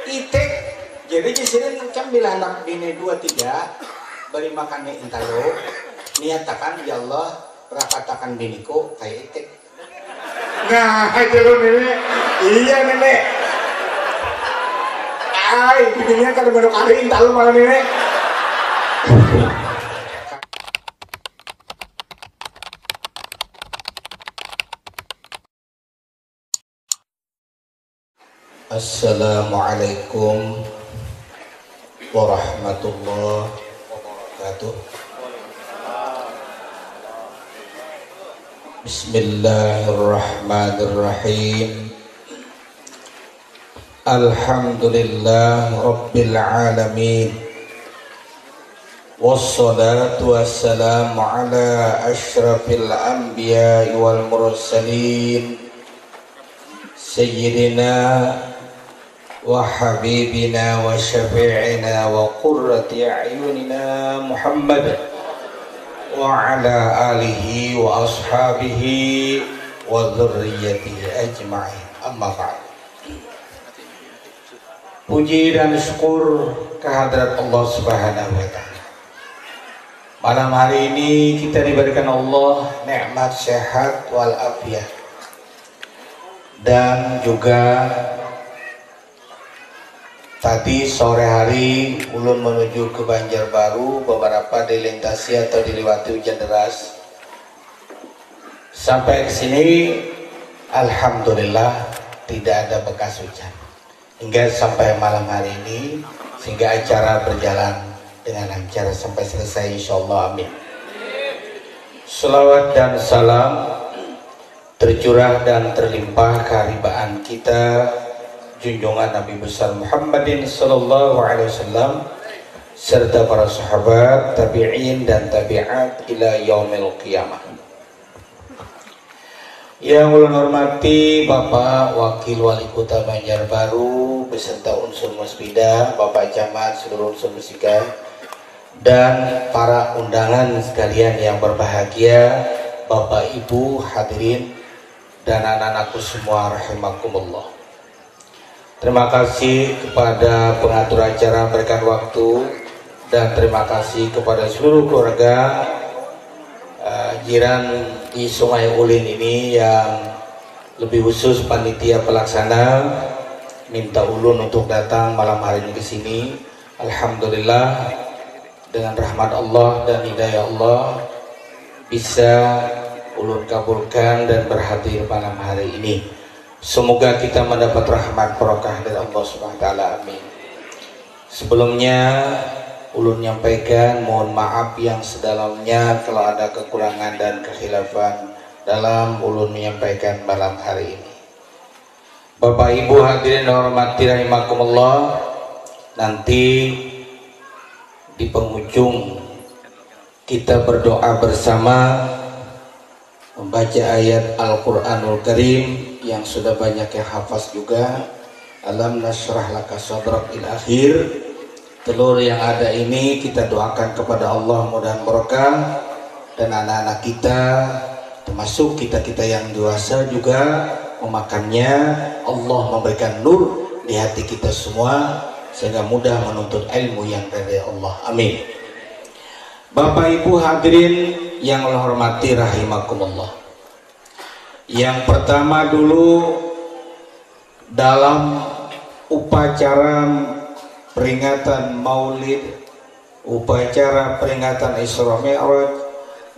itek jadi jisirin kan bila anak bini 2-3 beri makan nih intalo niatakan ya Allah rapatakan biniku kayak itek. Nah aja lo nenek, iya nenek. Ay bininya kalau baru kali intalo malah nenek. Assalamualaikum warahmatullahi wabarakatuh. Bismillahirrahmanirrahim. Alhamdulillah rabbil alamin. Wassalatu wassalamu ala asyrafil anbiya'i wal mursalin Sayyidina wa habibina wa syafi'ina wa qurrati a'yunina Muhammad wa ala alihi wa ashabihi wa dhurriyyatihi ajma'in. Amma ba'd. Puji dan syukur kehadrat Allah Subhanahu wa taala. Malam hari ini kita diberikan Allah nikmat sehat wal afiyah. Dan juga tadi sore hari ulun menuju ke Banjarbaru, beberapa dilintasi atau dilewati hujan deras. Sampai ke sini alhamdulillah tidak ada bekas hujan hingga sampai malam hari ini, sehingga acara berjalan dengan lancar sampai selesai insyaallah, amin. Selawat dan salam tercurah dan terlimpah keharibaan kita junjungan Nabi besar Muhammadin sallallahu alaihi wasallam serta para sahabat, tabi'in dan tabi'at ila yaumil qiyamah. Yang ulun hormati Bapak Wakil Wali Kota Banjarbaru beserta unsur musbidah, Bapak Camat, seluruh unsur musika dan para undangan sekalian yang berbahagia, Bapak Ibu hadirin dan anak-anakku semua rahimakumullah. Terima kasih kepada pengatur acara memberikan waktu, dan terima kasih kepada seluruh keluarga jiran di Sungai Ulin ini, yang lebih khusus panitia pelaksana minta ulun untuk datang malam hari ini ke sini. Alhamdulillah dengan rahmat Allah dan hidayah Allah bisa ulun kabulkan dan berhadir malam hari ini. Semoga kita mendapat rahmat barokah dari Allah Subhanahu wa taala, amin. Sebelumnya ulun nyampaikan mohon maaf yang sedalamnya kalau ada kekurangan dan kekhilafan dalam ulun menyampaikan malam hari ini. Bapak Ibu hadirin hormati rahimakumullah, nanti di penghujung kita berdoa bersama membaca ayat Al-Quranul Karim yang sudah banyak yang hafaz juga, alam nashrah laka sadrak ila akhir. Telur yang ada ini kita doakan kepada Allah mudah-mudahan berkah, dan anak-anak kita termasuk kita-kita yang dewasa juga memakannya. Allah memberikan nur di hati kita semua sehingga mudah menuntut ilmu yang dari Allah, amin. Bapak Ibu hadirin yang Allah hormati rahimakumullah. Yang pertama dulu, dalam upacara peringatan Maulid, upacara peringatan Isra Mi'raj,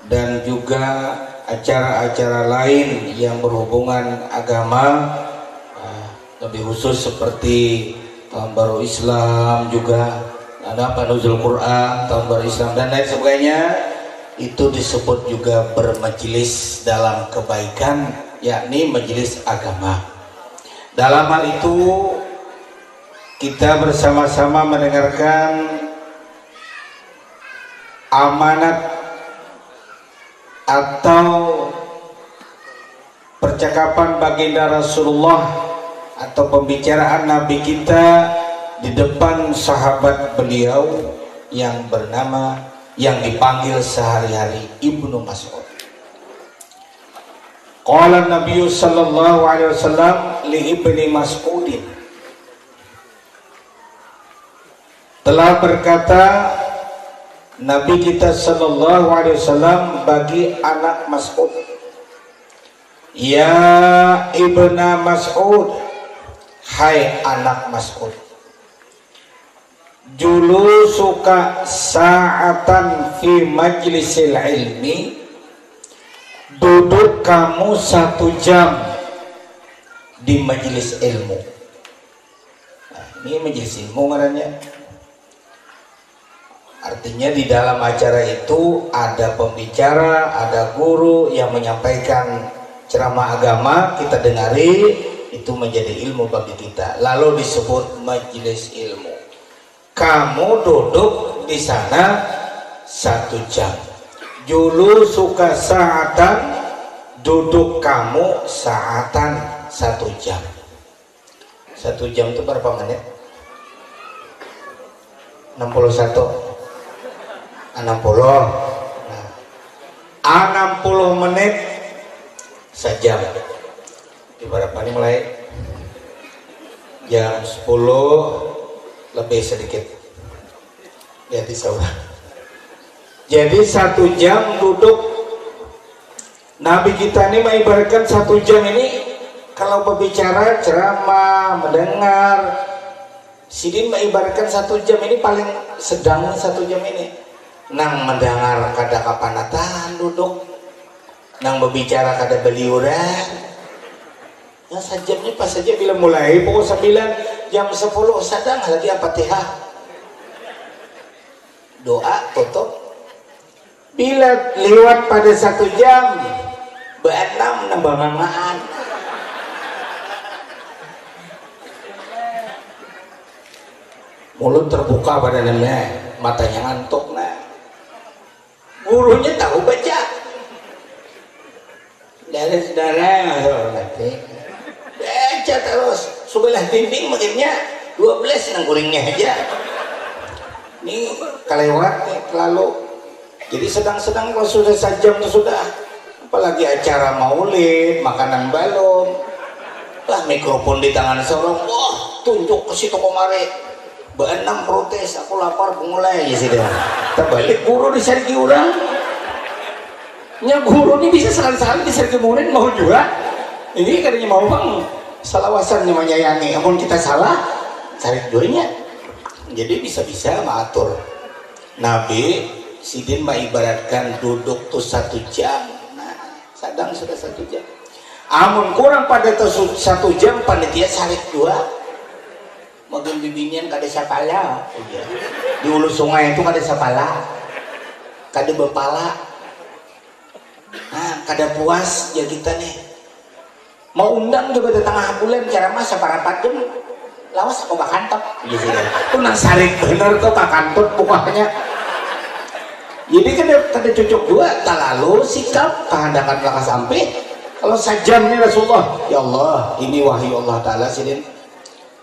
dan juga acara-acara lain yang berhubungan agama, lebih khusus seperti Tahun Baru Islam, juga ada Nuzul Quran, Tahun Baru Islam dan lain sebagainya, itu disebut juga bermajelis dalam kebaikan, yakni majelis agama. Dalam hal itu kita bersama-sama mendengarkan amanat atau percakapan baginda Rasulullah atau pembicaraan Nabi kita di depan sahabat beliau yang bernama, yang dipanggil sehari-hari Ibnu Mas'ud. Qala Nabi sallallahu alaihi wasallam li Ibni Mas'udin, telah berkata Nabi kita sallallahu alaihi wasallam bagi anak Mas'ud, ya ibna Mas'ud, hai anak Mas'ud, julu suka sa'atan fi majlisil ilmi, duduk kamu 1 jam di majelis ilmu. Nah, ini majelis ilmu ngarannya. Artinya di dalam acara itu ada pembicara, ada guru yang menyampaikan ceramah agama, kita dengari, itu menjadi ilmu bagi kita. Lalu disebut majelis ilmu. Kamu duduk di sana 1 jam. Julu suka sa'atan, duduk kamu sa'atan 1 jam. 1 jam itu berapa menit? 61 60. Nah, 60 menit sejam. Di berapa ini mulai? Jam 10 lebih sedikit. Lihat di saudara. Jadi 1 jam duduk. Nabi kita ini mengibaratkan 1 jam ini kalau berbicara, ceramah, mendengar, sidin mengibaratkan 1 jam ini paling sedang 1 jam ini. Nang mendengar kada kapanatan duduk, nang berbicara kada beliuran. Ya sajamnya pas saja bila mulai pukul 9 jam 10 sadang lagi Al-Fatihah. Doa tutup. Bila lewat pada 1 jam, be-6 nambah mangaan. Mulut terbuka pada namanya, matanya ngantuk nah. Gurunya tahu baca. Dari saudara baca terus. Sebelah dinding makanya 12 nang guringnya aja. Ini kelewat nih terlalu. Jadi sedang-sedang kalau sudah 1 jam sudah. Apalagi acara maulid, makanan balon. Lah mikrofon di tangan seorang, wah tunjuk ke situ kemari. B6 protes, aku lapar mulai ya sih dia. Terbalik guru disariki orang. Nya guru ini bisa sekali-sekali disariki murid mau juga. Ini katanya mau bang salawasan yang menyayangi. Amun kita salah, cari duanya. Jadi bisa-bisa mengatur. Nabi sidin mengibaratkan duduk tuh 1 jam. Nah, sadang sudah 1 jam. Amun kurang pada 1 jam panitia sarik 2. Makin bibinian kada sapala, di ulu sungai itu kada sapala, kada bepala, nah kada puas ya kita nih, mau undang juga di tengah bulan cara mas separapat jam, lawas aku bakantop, gitu ya, itu nang sarik bener tuh bakantop pokoknya, jadi kada cocok juga, tak lalu sikap kehendakan belakang sampai, kalau sajam nih Rasulullah, ya Allah, ini wahyu Allah Taala sidin,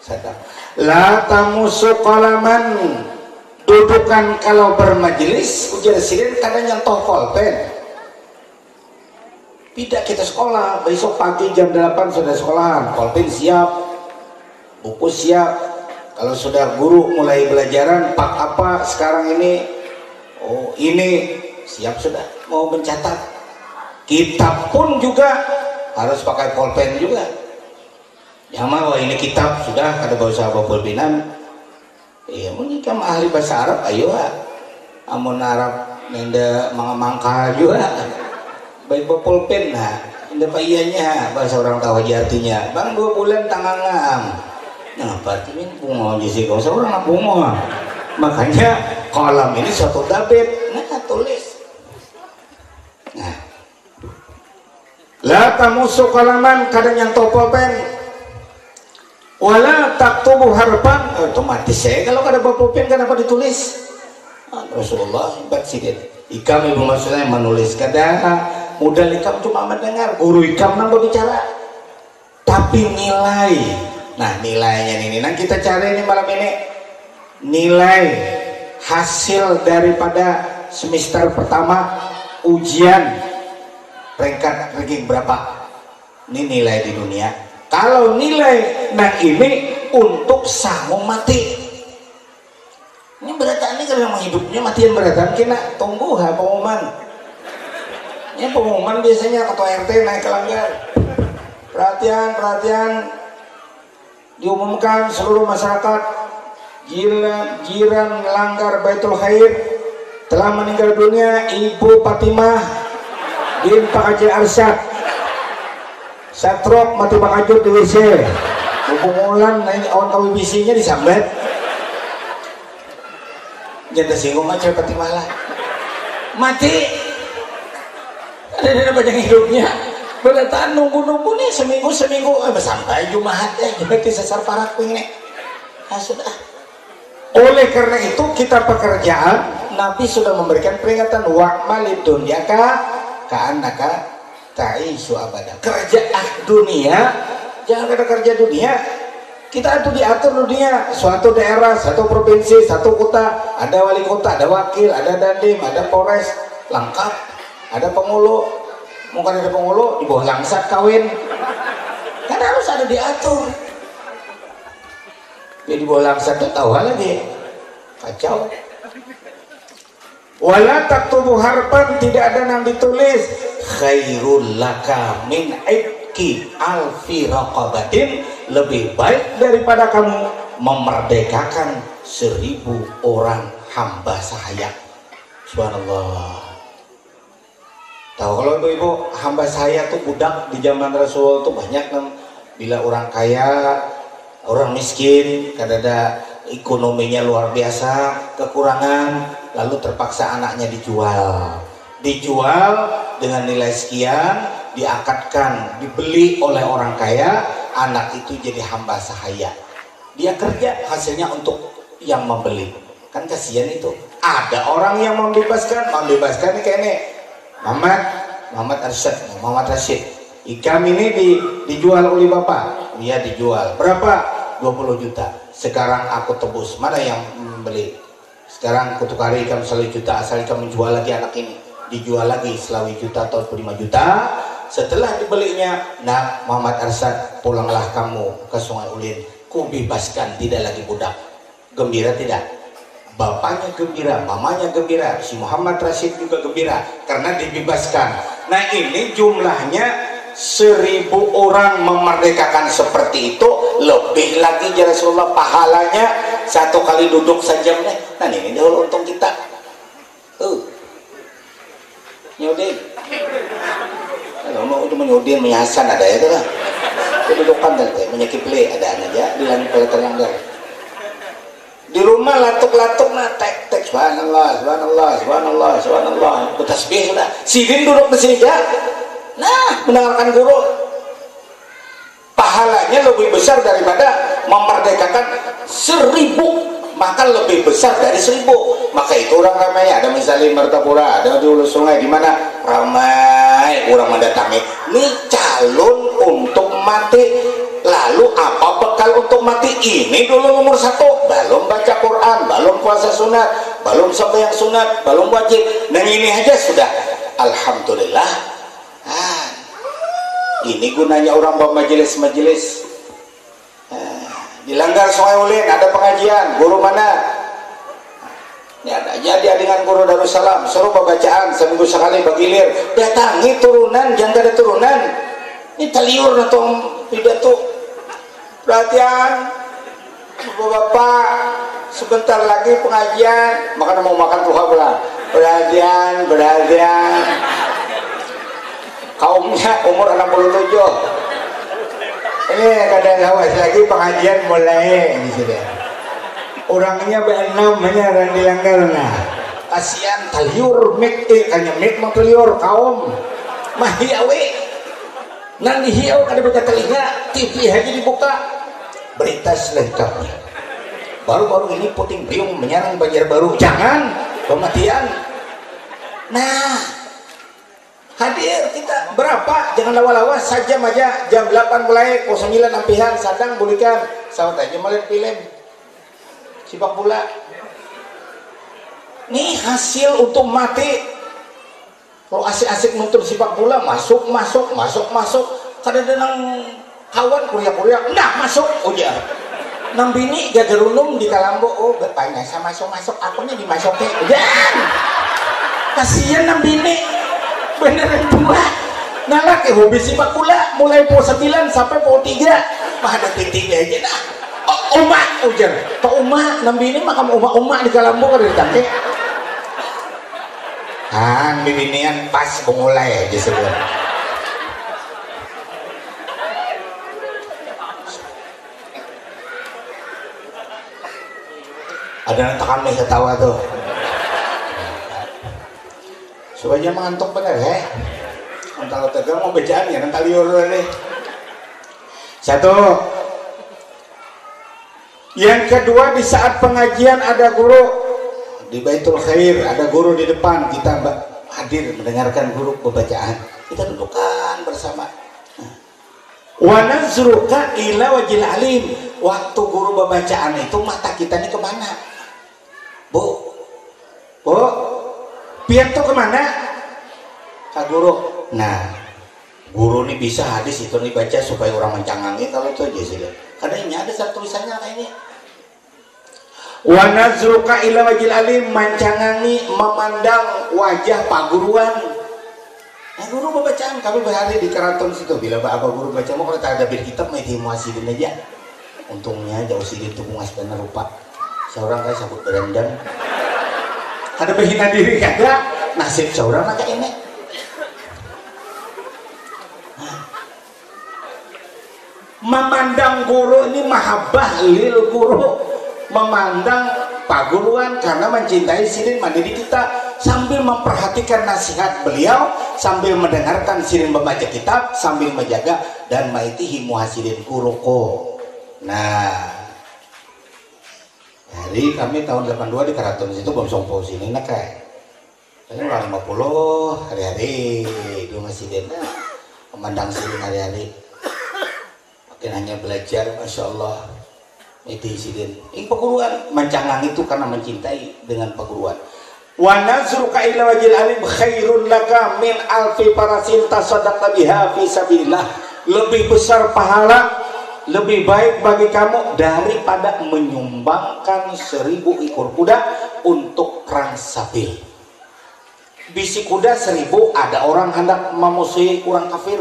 sadar. La tamusu qalaman, dudukan kalau bermajelis ujar sidin kadang nyentuh pulpen. Tidak kita sekolah, besok pagi jam 8 sudah sekolah, pulpen siap, buku siap. Kalau sudah guru mulai belajaran, pak apa sekarang ini, oh ini siap sudah, mau mencatat. Kitab pun juga harus pakai pulpen juga. Ya mah ini kitab sudah kada bahasa pulpenan. Iya mun kam ahli bahasa Arab ayo amun Arab nenda mangka juga. Baik pulpen nah, indah payahnya bahasa orang tahu aja artinya. Bang 2 bulan tangangam. Nah, berarti ini bunga jisi kau seorang bunga. Makanya kolam ini suatu dabit. Nah, tulis. Nah. La tamusu kalaman kadang yang pulpen. Wala taktubu harpan, otomatis saya kalau kada pulpen kenapa ditulis? Rasulullah hebat sih dia. Ikam ibu maksudnya menulis kada modal ikam cuma mendengar, guru ikam nang berbicara. Tapi nilai, nah nilainya ini, nah kita cari ini malam ini nilai hasil daripada semester pertama ujian peringkat ranking berapa? Ini nilai di dunia. Kalau nilai nah ini untuk sangu mati yang menghidupnya matian beratan kena tunggu pengumuman. Ya pengumuman biasanya ketua RT naik ke langgar. Perhatian, diumumkan seluruh masyarakat jiran langgar Baitul Khair telah meninggal dunia Ibu Fatimah bin Pak Haji Arsyad. Satrok mati bakajur di WC. Hubungan naik awan kawi bisinya disambat. Jangan tersinggung aja Fatimah lah. Mati. Ada banyak hidupnya. Berdataan nunggu nih seminggu sampai Jumat jadi sesar parak ini. Sudah. Oleh karena itu kita pekerjaan Nabi sudah memberikan peringatan wa'malid dunyaka ka'annaka ta'ishu abada. Kerja dunia, jangan ada kerja dunia. Kita itu diatur dunia, suatu daerah, satu provinsi, satu kota, ada wali kota, ada wakil, ada dandim, ada polres, lengkap, ada pengulu. Mungkin ada pengulu di bawah langsat kawin, kan harus ada diatur. Dia di bawah langsat itu tahu lagi kacau. Wala taktubu harpan, tidak ada yang ditulis khairul laka min ibki alfi raqabatin, lebih baik daripada kamu memerdekakan 1000 orang hamba sahaya. Subhanallah. Tahu kalau ibu hamba saya tuh budak di zaman Rasul tuh banyak kan, bila orang kaya, orang miskin, kadang ada ekonominya luar biasa, kekurangan, lalu terpaksa anaknya dijual dengan nilai sekian, diakadkan, dibeli oleh orang kaya, anak itu jadi hamba sahaya. Dia kerja, hasilnya untuk yang membeli. Kan kasihan itu. Ada orang yang membebaskan ini kayak ini. Muhammad Rashid. Ikam ini dijual oleh bapak. Dia dijual. Berapa? 20 juta. Sekarang aku tebus. Mana yang membeli? Sekarang aku tukari ikam 1 juta. Asal ikam menjual lagi anak ini. Dijual lagi 1 juta atau 5 juta. Setelah dibelinya, nah Muhammad Arsyad, pulanglah kamu ke Sungai Ulin. Ku bebaskan, tidak lagi budak. Gembira tidak? Bapaknya gembira, mamanya gembira, si Muhammad Rashid juga gembira karena dibebaskan. Nah ini jumlahnya 1000 orang memerdekakan seperti itu, lebih lagi ya Rasulullah pahalanya 1 kali duduk saja. Nah ini dahulu untung kita. Nyodin. Kalau mau cuma nyodin menyasan ada ya kan? Kedudukan tadi menyekipli ada aja di langit pada terlanggar. Di rumah latuk-latuk nah tek subhanallah bertasbih sudah. Sidin duduk di sini ya. Nah, mendengarkan guru. Pahalanya lebih besar daripada memerdekakan 1000, maka lebih besar dari 1000. Maka itu orang ramai, ada misalnya Martapura, ada di Hulu Sungai, di mana ramai orang mendatangi. Ini calon untuk mati. Lalu apa bekal untuk mati? Ini dulu nomor 1. Belum baca Quran, belum puasa sunat, belum sembahyang sunat, belum wajib. Dan ini aja sudah alhamdulillah. Ini gunanya orang bermajelis-majelis. Di Langgar Sungai Ulin ada pengajian. Guru mana? Ini ada aja dia dengan guru Darussalam. Suruh pembacaan seminggu sekali bagilir. Datangi turunan, jangan ada turunan. Ini teliur atau pidato. Perhatian, bapak, sebentar lagi pengajian, makan mau makan tuh pula. Perhatian. Kaumnya umur 67. Ini kadang awas lagi pengajian mulai di sini. Orangnya B6 hanya di Langgar nah. Kasihan taliur mik kanya mik mau taliur kaum mah hiawe. Nang dihiau kada buka telinga, TV aja dibuka. Berita selengkapnya. Baru-baru ini puting beliung menyerang Banjarbaru. Jangan kematian. Nah, hadir kita berapa? Jangan lawa-lawa saja aja. Jam 8 mulai, 09 ampihan sadang bulikan. Sawat aja melihat film sepak bola. Nih hasil untuk mati. Kalau asik-asik nonton sepak bola masuk. Kadang-kadang kawan kuliah nah masuk ujar Nambini gagarunum di Kalambo. Oh bapaknya saya masuk akunnya dimasukin. Kasihan Nambini beneran tua ngalak hobi si bakula mulai po 9 sampai po 3 mah ada titik aja nah. Oh umat ujar Pak Uma Nambini makam uma di Kalambo kan ditangke bibinian pas pemulai aja sebenarnya. Ada yang kami ketawa tuh supaya mengantuk bener ya kalau tegang mau bacaan ya nanti liur deh. Satu yang kedua di saat pengajian ada guru di Baitul Khair, ada guru di depan, kita hadir mendengarkan guru pembacaan, kita dudukkan bersama. Wa nazruka ila wajil alim, waktu guru pembacaan itu mata kita ini kemana? Bu biar tuh kemana? Kak guru. Nah guru ini bisa hadis itu dibaca supaya orang mencangangi kalau itu aja sih. Karena ini ada satu tulisannya kayak ini. Wa nazruka ila wajil alim, mancangangi memandang wajah pak guruan. Nah guru pembacaan kami berhari di keraton situ. Bila apa guru baca mau kalau tak ada bir kitab main muasidin aja. Untungnya jauh sidin tuh muas benar rupa. Seorang kayak sabut berendam. Ada berhina diri kagak nasib seorang maka ini. Memandang guru ini mahabbah lil guru, memandang pak guruan karena mencintai sirin mandiri kita sambil memperhatikan nasihat beliau, sambil mendengarkan sirin membaca kitab, sambil menjaga dan maitihi muhasidin guruko. Nah hari kami tahun 82 di Keraton situ bom songpo sini nak kayak ini orang 50 hari-hari di muhasidin memandang sirin hari-hari. Makin hanya belajar, masya Allah, itu sidin. Ini perguruan mencangang itu karena mencintai dengan perguruan. Wa nazruka ila wajil alim khairun laka min alfi parasin tasaddaqa biha fi sabilillah. Lebih besar pahala, lebih baik bagi kamu daripada menyumbangkan 1000 ekor kuda untuk perang sabil. Bisi kuda 1000, ada orang hendak memusuhi orang kafir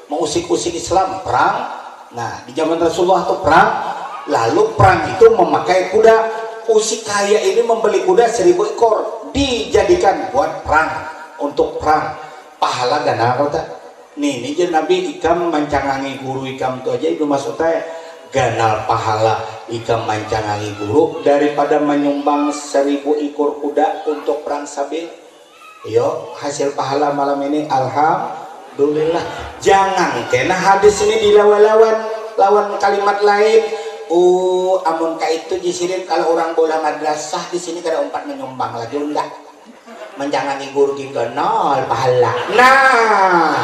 mengusik-usik Islam, perang. Nah di zaman Rasulullah itu perang, lalu perang itu memakai kuda. Usik kaya ini membeli kuda 1000 ekor dijadikan buat perang, untuk perang. Pahala ganal kata nih jen Nabi ikam mancangangi guru ikam itu aja itu maksudnya ganal pahala ikam mancangangi guru daripada menyumbang 1000 ekor kuda untuk perang sabil. Yo hasil pahala malam ini alhamdulillah. Jangan kena hadis ini lawan kalimat lain. Amun ka itu jisirin kalau orang bola madrasah di sini kada umpat menyumbang lagi enggak. Menjangangi guru juga nol pahala. Nah.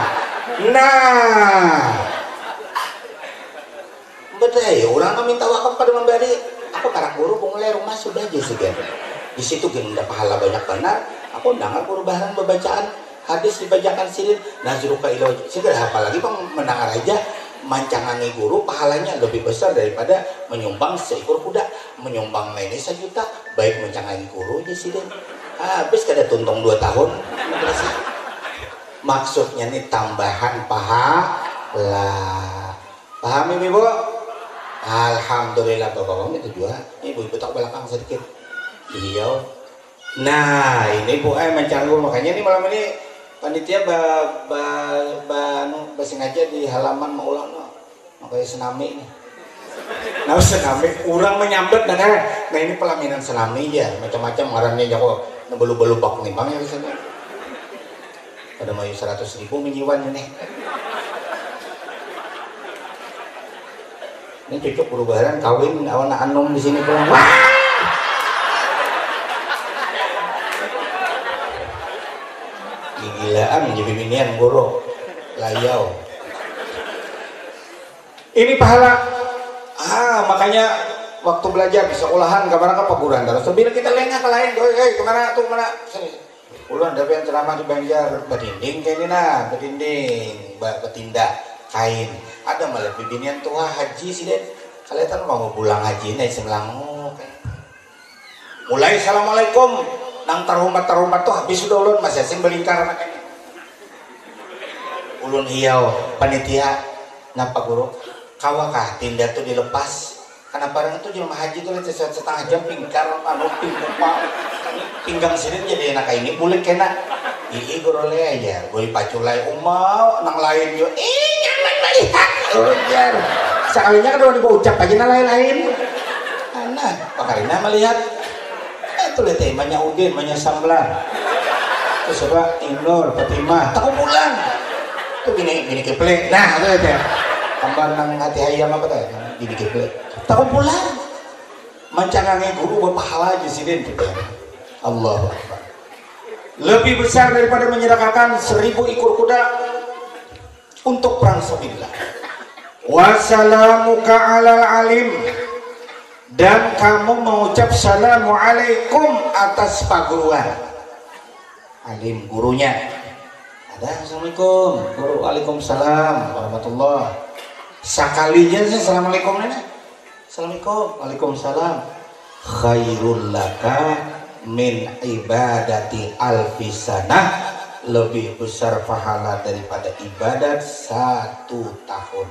Betul ya, orang minta wakaf pada memberi. Aku para guru mulai rumah sudah jisirin. Di situ genda pahala banyak benar. Aku dengar guru bahan pembacaan hadis dibacakan sirin nazruka ila segera apalagi bang mendengar aja mancangangi guru pahalanya lebih besar daripada menyumbang 1 ekor kuda, menyumbang lainnya 1 juta. Baik mencangangi guru aja sirin habis kada tuntung 2 tahun. Maksudnya nih tambahan pahala. Paham ibu? Alhamdulillah bapak itu juga. Ibu tak belakang sedikit. Beliau. Nah ini bu mencari guru makanya nih malam ini panitia basengaja di halaman Maulana makanya senami nih. Nah senami orang menyambut nah ini pelaminan senami ya macam-macam ngarannya jago nebelu-belu bak nih bang ya sana. Ada mayu 100.000 menjiwan ini. Ini cocok perubahan kawin awan anung di sini pulang. Gilaan jadi binian guru layau. Ini pahala. Makanya waktu belajar di sekolahan kabar apa guran terus bila kita lengah ke lain kemana tuh mana sini uluan ada yang ceramah di Banjar betinding kayak ini nah betinding betindak kain ada malah binian tua haji sih deh kalian mau pulang haji nih semelangu mulai assalamualaikum nang tarumat tuh habis sudah ulun masih asing belingkar makanya ulun hiau panitia ngapa guru kawakah tinda tuh dilepas karena barang itu jelma haji tuh setengah jam pingkar pinggang sini jadi enak ini boleh kena guru le aja boleh paculai umau nang lain yo nyaman melihat ujar sekalinya kan udah diucap aja na lain-lain nah pakarina melihat itu lihat imannya Udin imannya Samlan terus apa Inur Fatimah tak bulan tuh gini keplek nah itu ya tambah nang hati ayam apa tuh gini keplek tak bulan mancangannya guru berpahala aja sih den gitu Allah lebih besar daripada menyerahkan 1000 ekor kuda untuk perang sabilillah wassalamuka alal alim dan kamu mengucap assalamualaikum atas paguruan alim gurunya ada assalamualaikum guru waalaikumsalam warahmatullah sekalinya assalamualaikum nana assalamualaikum waalaikumsalam khairul laka min ibadati alfisanah lebih besar pahala daripada ibadat 1 tahun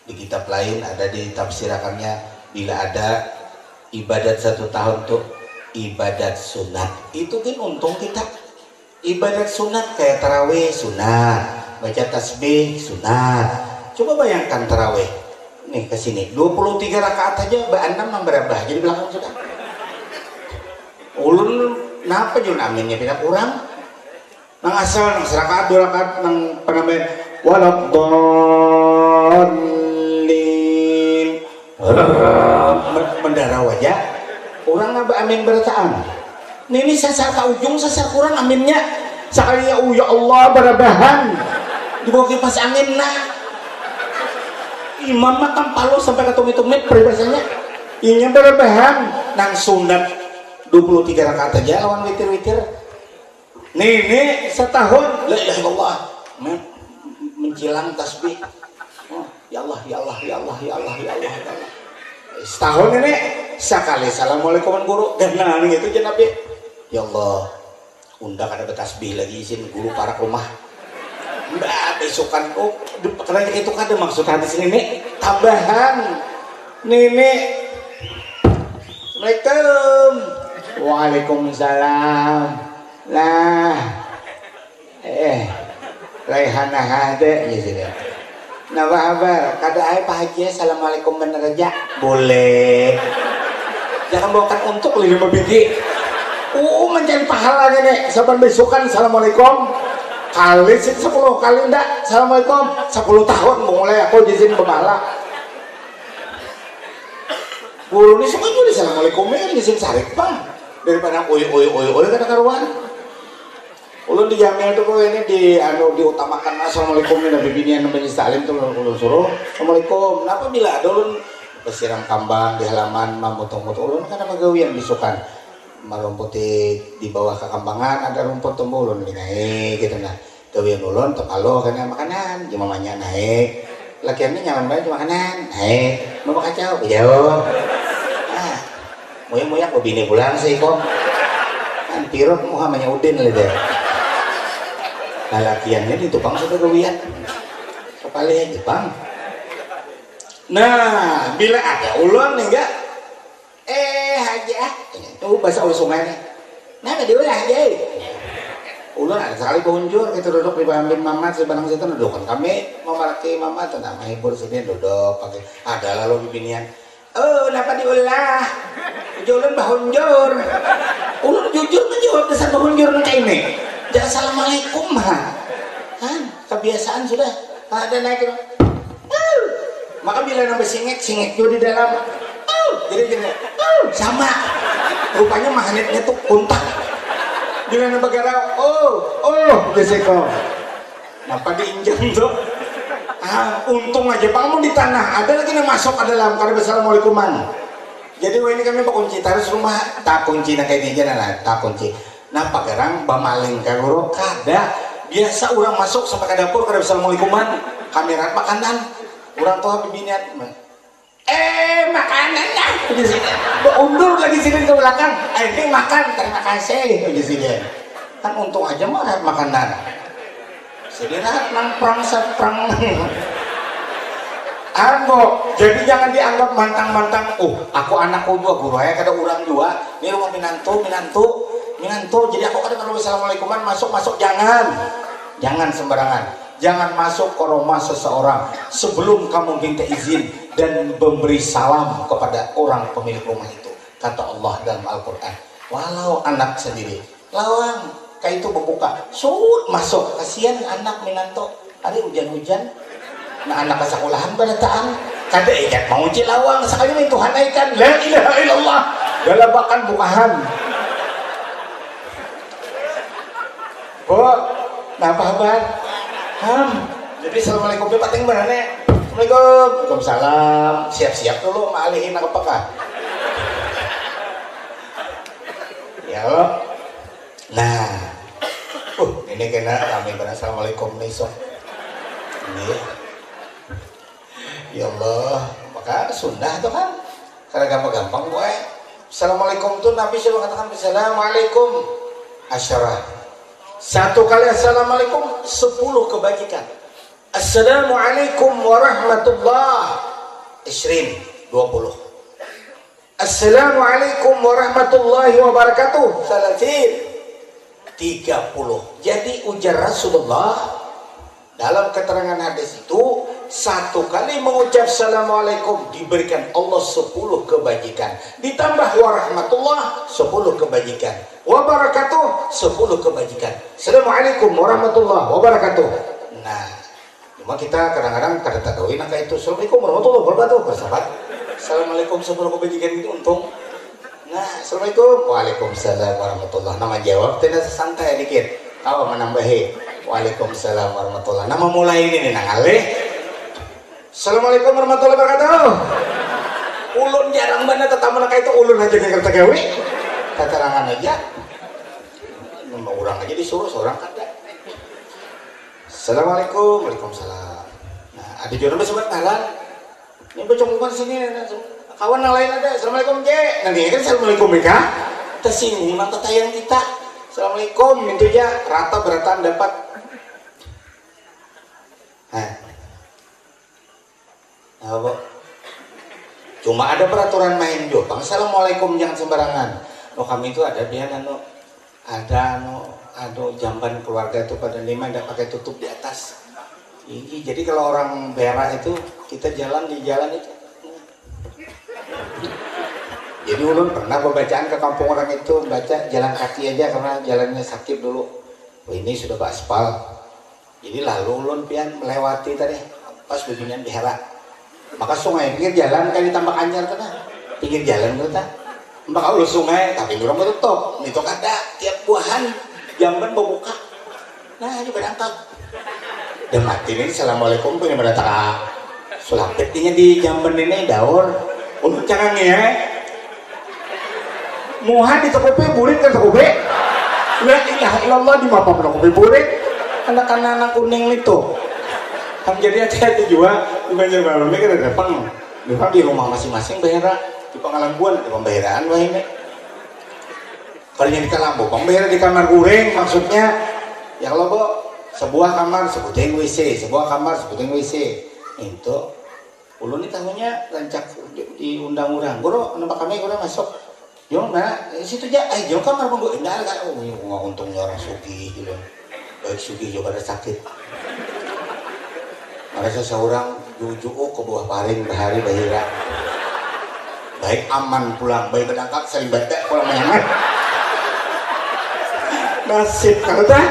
di kitab lain ada ditafsirakannya bila ada ibadat 1 tahun tuh ibadat sunat itu kan untung kita ibadat sunat kayak tarawih sunat baca tasbih sunat coba bayangkan tarawih nih kesini 23 rakaat aja ba-6 berapa jadi belakang sudah ulun napa juga aminnya tidak kurang nang asal nang serakaat 2 rakaat nang penambahan waladdallin mendarah wajah orang naba amin berataan ini sasar ke ujung sasar kurang aminnya sekali ya Allah barabahan dibawa kipas angin nah imam makan palo sampai ke tumit-tumit peribahasanya ini barabahan nang sunat 23 rakaat aja lawan witir-witir nih setahun la ilaha illallah mencilang tasbih ya Allah ya Allah ya Allah ya Allah ya Allah ya Allah setahun ini sekali assalamualaikum guru dan gitu aja nabi ya Allah undang ada bertasbih lagi izin guru para rumah mbak besokan karena itu kan ada maksud hadis ini tambahan nih Assalamualaikum waalaikumsalam lah Raihana hade ya sudah nah kabar kada ay Pak Haji assalamualaikum bener aja boleh jangan bawakan untuk 5 biji mencari pahalanya nih saban besokan assalamualaikum kali 10 kali enggak assalamualaikum 10 tahun mulai aku izin berpahala guru ini suka juga assalamualaikum ya izin sarik bang daripada oy kata karuan ulun di Jamil tuh ini diutamakan assalamualaikum nabi binian namanya salim tuh ulun suruh assalamualaikum kenapa bila ada ulun bersiram kambang di halaman mamut-mamut ulun kan apa gawian bisukan rumput di bawah kekambangan ada rumput tumbuh ulun naik gitu nah gawian ulun tepalo karena makanan jemamanya naik lakiannya nyaman banget makanan naik mau kacau jauh moyak bini pulang sih kok kan pirot Muhammadnya Udin lah deh nah latihannya di tukang sudah gawian kepalanya Jepang nah bila ada ulun enggak aja itu bahasa ulun sungai nih nah dia ulah aja ulun ada sekali bonjur kita duduk di bawah mamat sebarang situ duduk kan kami memaraki mamat nama hibur sini duduk pakai ada lalu bibinian kenapa diulah ulun bahunjur ulun jujur menjawab dasar bahunjur kayak ini jangan assalamualaikum kan kebiasaan sudah ada naik maka bila nambah singek juga di dalam jadi gini sama rupanya magnetnya tuh kontak bila nambah garau deseko kenapa diinjak tuh untung aja bangun di tanah ada lagi yang masuk ke dalam karena assalamualaikum jadi ini kami pak kunci taruh rumah tak kunci nak kayak gini lah tak kunci nah pagarang bamaling kaguru kada biasa orang masuk sampai ke dapur kada assalamualaikum kamiran makanan orang tua bibinian Makanannya di sini. Undur lagi sini ke belakang. Ini makan, terima kasih di sini. Kan untung aja mah makanan. Sedihlah nang perang. Ambo, jadi jangan dianggap mantang-mantang. Aku anakku dua guru ya, kada urang dua. Ini rumah minantu. Jadi aku kada kalau assalamualaikuman masuk jangan sembarangan. Jangan masuk ke rumah seseorang sebelum kamu minta izin dan memberi salam kepada orang pemilik rumah itu. Kata Allah dalam Al-Quran, walau anak sendiri, lawang kayak itu membuka, masuk. Kasihan anak minantu, ada hujan-hujan. Nah anak sekolahan pada taang kada ikat mau cilawang sekali nih Tuhan ikan la ilaha illallah galabakan bukahan napa kabar jadi assalamualaikum pating mana assalamualaikum waalaikumsalam siap-siap dulu maalihin apa kah ya Allah. Nah ini kena kami pada assalamualaikum nih sok ini ya Allah, maka sunnah tuh kan karena gampang-gampang gue assalamualaikum tuh Nabi selalu mengatakan assalamualaikum asyarah, satu kali assalamualaikum 10 kebajikan. Assalamualaikum warahmatullah 20. Assalamualaikum warahmatullahi wabarakatuh 30. Jadi ujar Rasulullah dalam keterangan hadis itu, satu kali mengucap assalamualaikum diberikan Allah 10 kebajikan, ditambah warahmatullah 10 kebajikan, wabarakatuh 10 kebajikan. Assalamualaikum warahmatullah wabarakatuh. Nah cuma kita kadang-kadang kada tahu nak itu assalamualaikum warahmatullah wabarakatuh bersahabat assalamualaikum 10 kebajikan itu untung. Nah assalamualaikum waalaikumsalam warahmatullah, nama jawab tidak santai dikit menambahi waalaikumsalam warahmatullah, nama mulai ini nih nangalih assalamualaikum warahmatullahi wabarakatuh. Ulun jarang banget tetamu nak itu ulun aja ke kereta gawe keterangan aja nama orang aja disuruh seorang kada assalamualaikum waalaikumsalam. Nah ada jodoh sobat nalan ini bercumbukan sini kawan yang lain ada assalamualaikum nanti kan assalamualaikum mereka tersinggung nang tetayang kita assalamualaikum itu aja rata berataan dapat. Cuma ada peraturan main juga. Assalamualaikum jangan sembarangan. Kami itu ada ada jamban keluarga itu pada 5 tidak pakai tutup di atas. Jadi kalau orang berak itu kita jalan di jalan itu. Jadi ulun pernah pembacaan ke kampung orang itu baca jalan kaki aja karena jalannya sakit dulu. Ini sudah aspal. Jadi lalu ulun pian melewati tadi pas beginian berak. Maka sungai pinggir jalan kali tambah anyar kena pinggir jalan kita maka ulun sungai tapi orang tutup itu kada tiap buahan jamban buka. Nah ini berangkat dan mati ini assalamualaikum pengen berdatang sulapetnya di jamban ini daur ulun cangang ya muha di tokope burit kan tokope la ilaha illallah di mapa tokope burit anak-anak kuning itu kan jadi hati-hati juga di Banjarbaru ini kan ada di rumah masing-masing bayar di Pengalambuan ada pembayaran wah ini kalau yang di Kalambo pembayaran di kamar goreng maksudnya ya kalau bo sebuah kamar sebutin WC sebuah kamar sebutin WC itu ulun ini tahunya rancak di undang-undang guru nampak kami guru masuk jom nah situ aja jom kamar penggo enggak kan untungnya orang sugih gitu baik sugih juga ada sakit. Mereka seorang jujuk ke buah paring berhari bahira baik aman pulang baik berangkat saling batek pulang menyangat nasib kata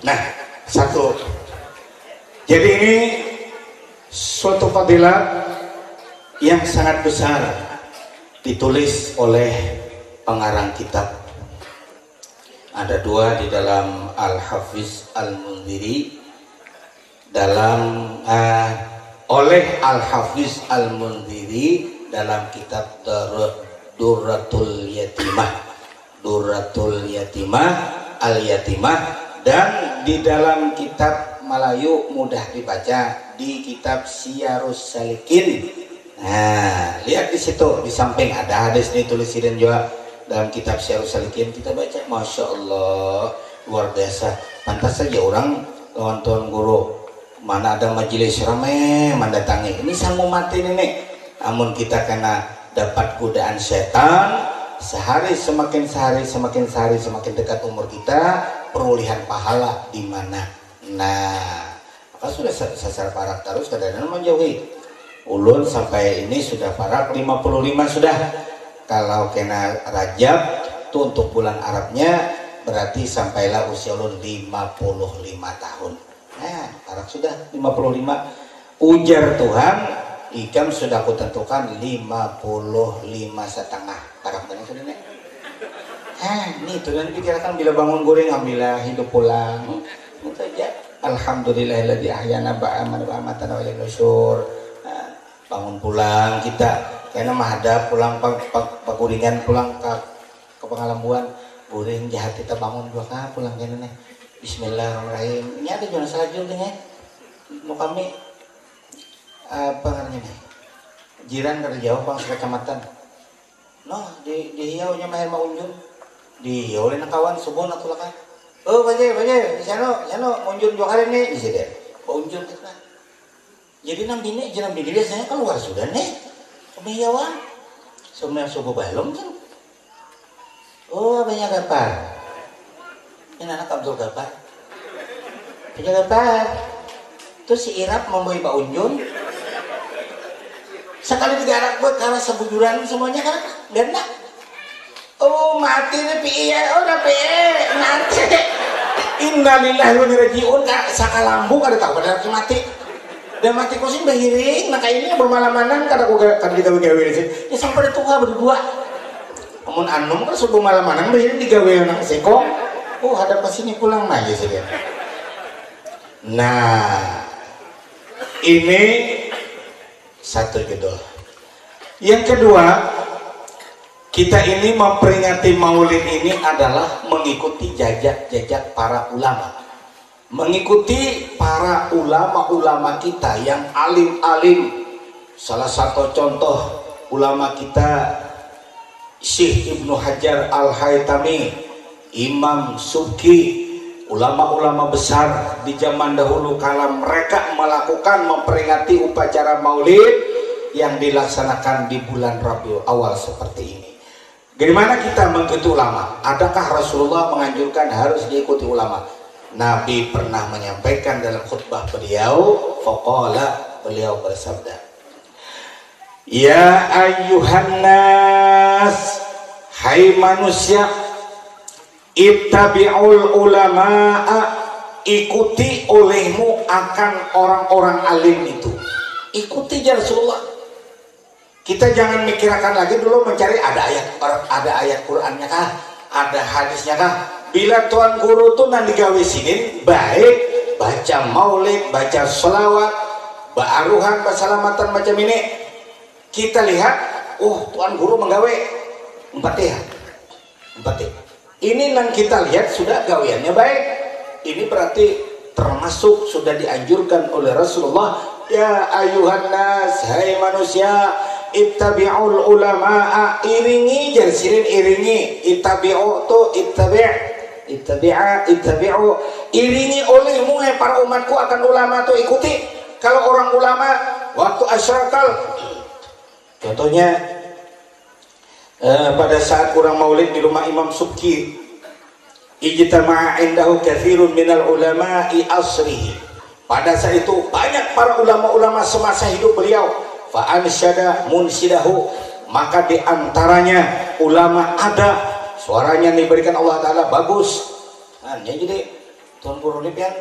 nah satu jadi ini suatu fadilah yang sangat besar ditulis oleh pengarang kitab. Ada 2 di dalam Al-Hafiz Al-Mundhiri dalam oleh Al-Hafiz Al-Mundhiri dalam kitab Durratul Yatimah Durratul Yatimah, Al Yatimah, dan di dalam kitab Melayu mudah dibaca di kitab Siyarus Salikin. Nah, lihat di situ di samping ada hadis ditulisin juga dalam kitab Siyarus Salikin, kita baca. Masya Allah, luar biasa. Pantas saja orang lawan tuan guru mana ada majelis ramai mendatangi. Ini sama mati nenek. Namun kita kena dapat godaan setan, semakin hari semakin dekat umur kita, perolehan pahala di mana. Nah, maka sudah sasar parak terus kadang-kadang menjauhi. Ulun sampai ini sudah parak 55 sudah. Kalau kena Rajab itu untuk bulan Arabnya berarti sampailah usia ulun 55 tahun. Nah, parak sudah 55. Ujar Tuhan, ikam sudah kutentukan 55,5 parak banyak sudah nih. Nih tuh dan pikirkan bila bangun goreng ambillah hidup pulang. Saja. Alhamdulillahilladzi ahyana ba'aman wa amatana wa ilaihi nusyur. Bangun pulang kita karena mah ada pulang paguringan pulang ke Pengalambuan guring jahat kita bangun dua kali pulang kene nih. Bismillahirrahmanirrahim. Ini ada jalan salju nih. Mau kami apa namanya nih? Jiran dari jauh bang sekecamatan. Noh di hiau nya mahir mau unjun. Di hiau lain kawan subuh nak tulakan. Oh banyak di sana unjun dua hari nih di sini. Mau unjun kita. Jadi bini biasanya keluar sudah nih kebiawan semua subuh balong kan. Oh banyak gapar ini anak Abdul Gapar banyak gapar terus si Irap membawa Pak Unjun sekali digarak buat karena sebujuran semuanya kan dan nak oh mati nih piye udah piye nanti innalillahi wa inna ilaihi raji'un sakalambung ada tahu pada mati dan mati kusin bahiring maka ini bermalamanan kada digawe-gawe sih ya sampai tuha berdua amun anum kan subuh malamanan bahiring digawe anak seko hadap ke sini pulang aja sih dia. Nah ini satu judul. Yang kedua, kita ini memperingati Maulid ini adalah mengikuti jejak para ulama. Mengikuti para ulama-ulama kita yang alim-alim. Salah satu contoh ulama kita Syekh Ibnu Hajar Al-Haytami, Imam Subki, ulama-ulama besar di zaman dahulu kala mereka memperingati upacara Maulid yang dilaksanakan di bulan Rabiul Awal seperti ini. Bagaimana kita mengikuti ulama? Adakah Rasulullah menganjurkan harus diikuti ulama? Nabi pernah menyampaikan dalam khutbah beliau, faqala, beliau bersabda, ya ayyuhan nas, hai manusia, ittabi'ul ulama'a, ikuti olehmu akan orang-orang alim itu. Ikuti ya Rasulullah. Kita jangan mikirkan lagi dulu mencari ada ayat Qur'annya kah, ada hadisnya kah. Bila tuan guru tuh nanti gawe sinin baik baca maulid, baca sholawat, ba'aruhan, basalamatan macam ini, kita lihat tuan guru menggawe Fatihah. Ini yang kita lihat sudah gaweannya baik. Ini berarti termasuk sudah dianjurkan oleh Rasulullah. Ya ayuhan nas, hai manusia, ittabi'ul ulama'a, iringi jangan iringi. Ittabi'u tu ittabi'u, iringi olehmu hai para umatku akan ulama tu ikuti. Kalau orang ulama waktu asyrakal, contohnya pada saat kurang maulid di rumah Imam Subki, ijtama'a indahu katsirun minal ulama'i asrihi. Pada saat itu banyak para ulama-ulama semasa hidup beliau. Fa ansyada munsidahu, maka di antaranya ulama ada suaranya diberikan Allah Taala bagus. Nah, jadi Tuhan guru ini kan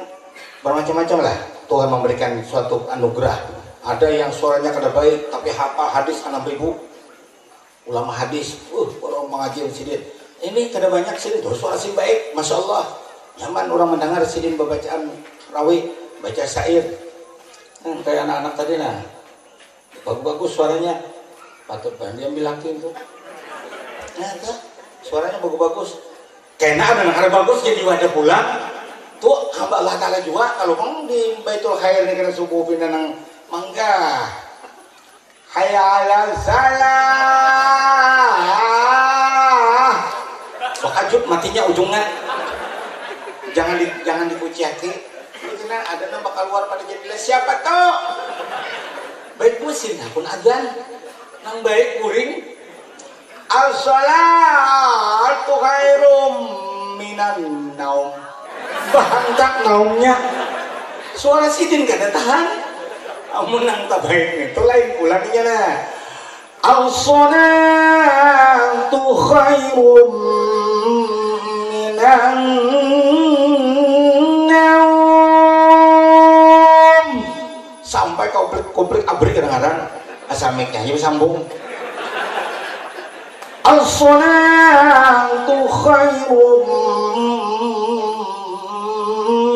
bermacam-macam lah. Tuhan memberikan suatu anugerah. Ada yang suaranya kada baik tapi hafal hadis 6.000. Ulama hadis, kalau mengaji sidin ini kada banyak sidin, suara sih baik, masya Allah, nyaman orang mendengar sidin bacaan rawi, baca syair, kayak anak-anak tadi nah, bagus-bagus suaranya, patut banget dia bilangin tuh, nah, suaranya bagus-bagus. Kena ada bagus jadi wadah pulang. Tuh hamba Allah Ta'ala juga kalau kamu di Baitul Khair ini kena subuh pindah nang mangga. Hayya 'alal salah. Bakajut matinya ujungnya. Jangan dipuji hati. Ini ada yang bakal keluar pada jadi siapa tuh? Baik musim pun adzan. Nang baik kuring. As-salatu khairum minan naum. Bahangkak naumnya. Suara sidin kada tahan. Amun nang tak baik itu lain pulangnya nah. As-salatu khairum minan naum. Sampai komplit abri kadang-kadang asamiknya ya sambung. As-salatu khairum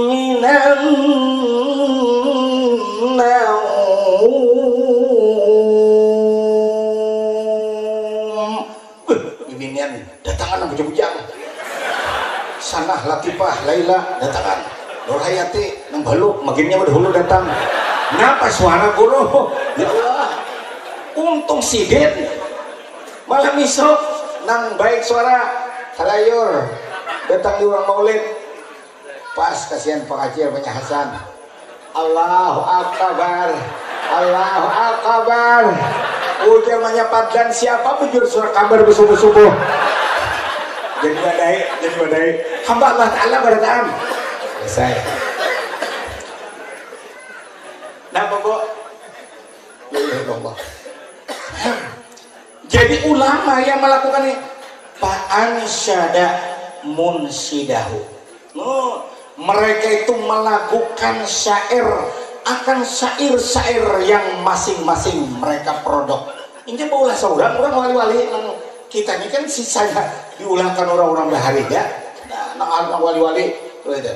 minan naum. Bibinian datangan ang bujang-bujang. Sanah Latifah Laila datangan. Nur Hayati nang baluk maginnya dahulu datang. Ngapa suara guru? Ya Allah. Untung sidin. Malam isrok nang baik suara talayur datang di orang maulid pas kasihan Pak Acil banyak Hasan. Allahu Akbar, Allahu Akbar. Ujar menyapa dan siapa bujur suara kabar bersubuh-subuh. Jadi badai. Hamba Allah Ta'ala barataan. Selesai. Napa kok? Ya Allah. Jadi ulama yang melakukan ini fa'ansyada munsidahu. Mereka itu melakukan syair akan syair-syair yang masing-masing mereka produk. Ini paulah seorang orang wali-wali kita ini kan sisanya diulangkan orang-orang bahari ya. Nah, wali-wali itu ada.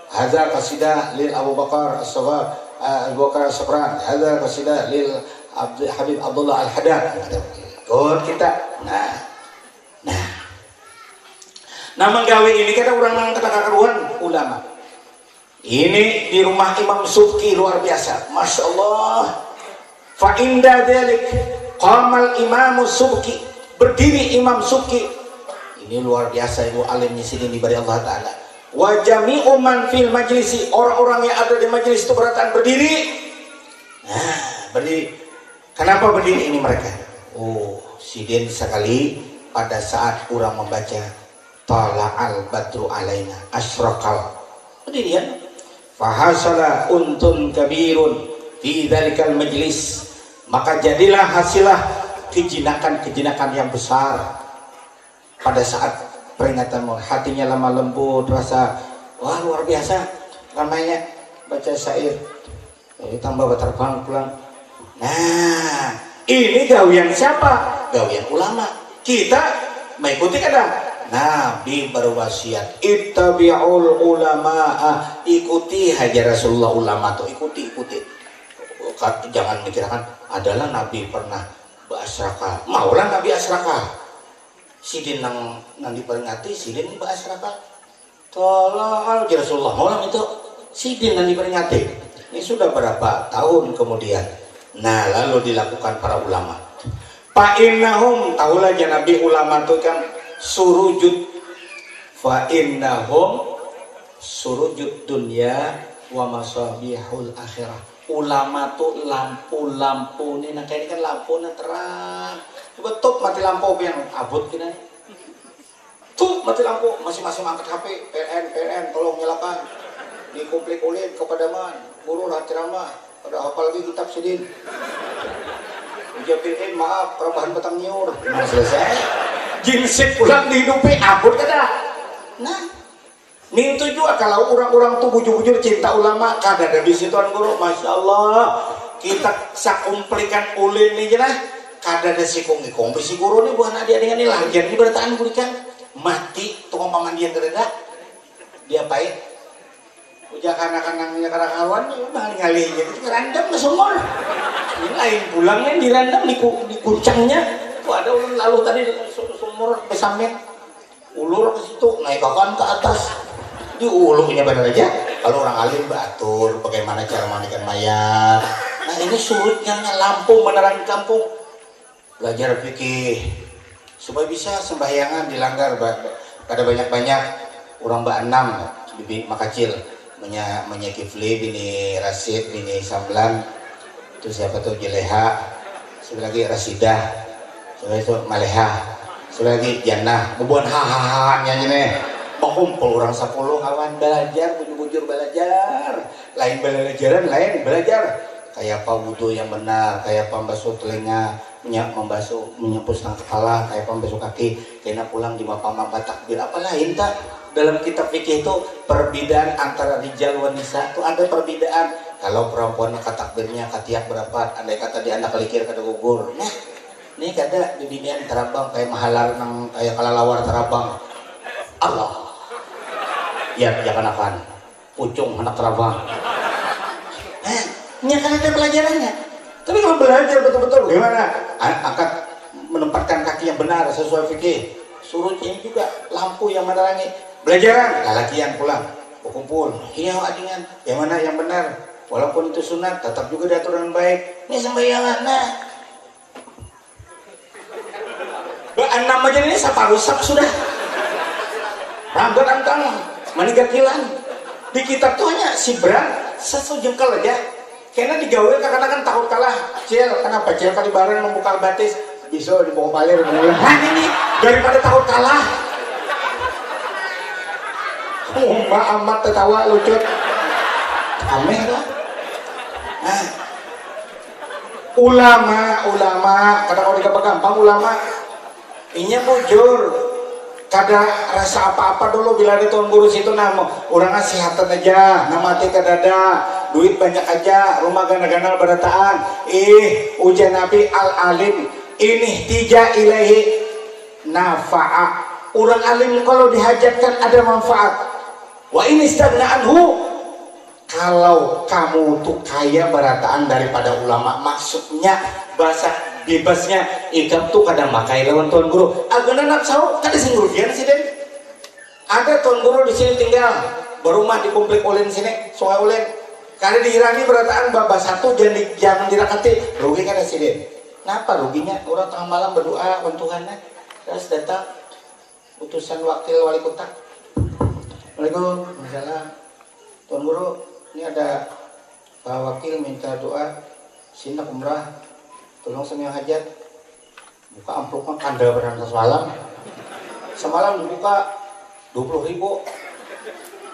Hadza qasidah lil Abu Bakar As-Sabah, Abu Bakar As-Sabran. Hadza qasidah lil Habib Abdullah Al-Haddad. Kita nah menggawe ini kita orang nang ketakaruan ulama ini di rumah Imam Subki luar biasa, masya Allah. Fa inda dzalik qamal Imam Subki, berdiri Imam Subki ini luar biasa, ibu alimnya sini diberi Allah Ta'ala. Wa jami'u man fil majlisi, orang-orang yang ada di majelis itu beratan berdiri. Nah berdiri, kenapa berdiri ini mereka? Oh, sidin sekali pada saat orang membaca Tala'al Badru Alaina Asyraqal. Kemudian fahasala untun kabirun fi dzalikal majlis, maka jadilah hasilah kejinakan-kejinakan yang besar pada saat peringatan maulid. Hatinya lama lembut, rasa wah luar biasa ramainya baca syair. Tambah terbang pulang. Nah, ini gawian siapa? Gawian ulama. Kita mengikuti kadang. Nabi berwasiat, ittabi'ul ulama'a, ikuti haja Rasulullah ulama tuh, ikuti. Jangan mikirkan adalah Nabi pernah berasraka. Maulah Nabi asraka. Sidin nang diperingati, sidin berasraka. Tolong haja Rasulullah maulah itu sidin nang diperingati. Ini sudah berapa tahun kemudian. Nah lalu dilakukan para ulama. Fa'innahum, tahulah ya Nabi ulama itu kan surujud. Fa'innahum surujud dunia wa masabihul akhirah. Ulama tuh lampu-lampu ini, nah kayak ini kan lampunya terang. Coba tuh mati lampu yang abut gini. Tuh mati lampu, masing-masing angkat HP, PLN tolong nyalakan. Dikumplik kulit kepadaman, guru lah ceramah. Ada apa lagi kitab sidin? Ujian maaf, perubahan petang nyur. Nah, selesai. Jinsip pulang dihidupi, abut kada. Nah, mintu juga kalau orang-orang tuh bujur-bujur cinta ulama, kada ada di situan guru. Masya Allah, kita sakumplikan ulin nih jenah. Kada ada sikung-ikung. Bisi guru nih buah nadia dengan ilah. Jadi bertahan kulikan mati tukang pangandian tereda. Dia baik. Uja kanak-kanaknya kanak-karuan udah ngalinya itu random ke sumur. Ini lain pulangnya di random di kuncangnya. Tuh ada ulun lalu tadi sumur besamet ulur ke situ, naik kakan ke atas, diulungnya benar aja. Kalau orang alim batur, bagaimana cara mandikan mayat. Nah ini surutnya Lampung menerangi kampung. Belajar fikih supaya bisa sembahyangan dilanggar pada banyak-banyak orang Mbak 6 bibi makacil menyakifli bini Rasid bini Samlan itu siapa tuh Jeleha, sebelah lagi Rasidah, sebelah itu Maleha, sebelah lagi Jannah, bubuan hahaha nyanyi nih. Kumpul orang 10 kawan belajar, bujur belajar, lain belajaran lain belajar kayak apa wudhu yang benar, kayak apa membasuh telinga, menyapu setengah kepala, kayak apa membasuh kaki, kena pulang di mapamah takbir, apa lain tak. Dalam kitab fikih itu perbedaan antara rijal dan nisa itu ada perbedaan. Kalau perempuan takbirnya katiak berapa, andai kata di anak kelikir kada gugur. Nah, ini kada di dunia terabang kayak mahalar nang kayak kalalawar terabang. Allah. Ya jangan akan pucung anak terabang. Nah, ini kan ada pelajarannya. Tapi kalau belajar betul-betul gimana? Angkat menempatkan kaki yang benar sesuai fikih. Surut ini juga lampu yang menerangi. Belajaran, lalakian pulang, berkumpul. Ini adingan, yang mana yang benar. Walaupun itu sunat, tetap juga diatur dengan baik. Ini sembayangan. Nah, enam aja ini sapa rusak sudah. Rambut antang, manigakilan. Di kitab tuh hanya sibran, sesujengkal aja. Karena digawe kadang-kadang takut kalah. Cil, kenapa cil kali bareng membuka batis? Bisa dibawa palir mengulang. Nah ini daripada takut kalah. Mbak amat tertawa lucut. Ameh lah. Nah, ulama, kadang-kadang dikapa gampang ulama. Inya bujur. Kada rasa apa-apa dulu bila di Tuan Guru situ nama orang kesehatan aja, nama mati kadada, duit banyak aja, rumah gana-gana berataan. Ujian Nabi al-alim ini tiga ilahi nafa'a. Orang alim kalau dihajatkan ada manfaat. Wa ini stagna anhu. Kalau kamu tuh kaya berataan daripada ulama, maksudnya bahasa bebasnya ikam tuh kadang makai lawan Tuan Guru agak nafsu kada singgurugian sih den. Ada Tuan Guru di sini tinggal berumah di komplek Ulen sini Sungai Ulen karena diirani berataan baba satu jangan dirakati rugi kada sih den. Kenapa ruginya? Orang tengah malam berdoa Tuhannya terus datang utusan wakil wali kota. Assalamualaikum, misalnya Tuan Guru ini ada Pak Wakil minta doa sini umrah, tolong semua hajat. Buka amplopnya kanda berangkat semalam dibuka 20.000